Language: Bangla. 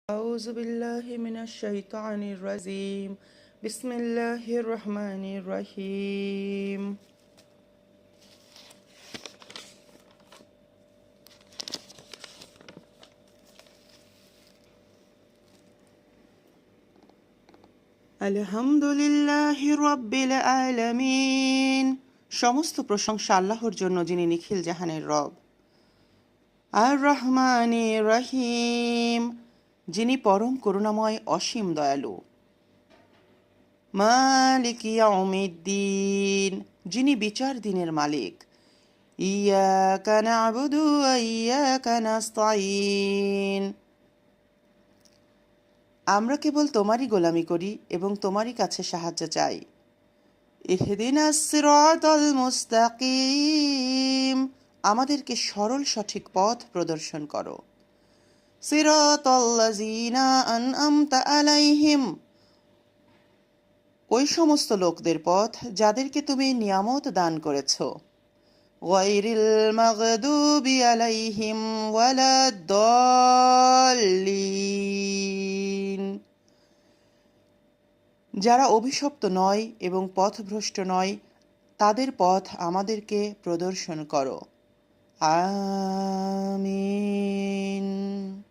أعوذ بالله من الشيطان الرجيم بسم الله الرحمن الرحيم আলহামদুলিল্লাহি রাব্বিল আলামিন। সমস্ত প্রশংসা আল্লাহর জন্য, যিনি নিখিল জাহানের রব। আর রহমানির রহিম, যিনি পরম করুণাময় অসীম দয়ালু। মালিক ইয়াউমিদ্দিন, যিনি বিচার দিনের মালিক। ইয়াকা না'বুদু ওয়া ইয়াকা নাস্তাঈন, আমরা কেবল তোমারই গোলামি করি এবং তোমারই কাছে সাহায্য চাই। ইহদিনাস সিরাতাল মুস্তাকিম, আমাদেরকে সরল সঠিক পথ প্রদর্শন করো। সিরাতাল্লাযীনা আন'আমতা আলাইহিম, ওই সমস্ত লোকদের পথ যাদেরকে তুমি নিয়ামত দান করেছ। গায়রিল মাগদুবি আলাইহিম ওয়ালাদ-দাল্লিন, যারা অভিশপ্ত নয় এবং পথভ্রষ্ট নয়, তাদের পথ আমাদেরকে প্রদর্শন করো। আমিন।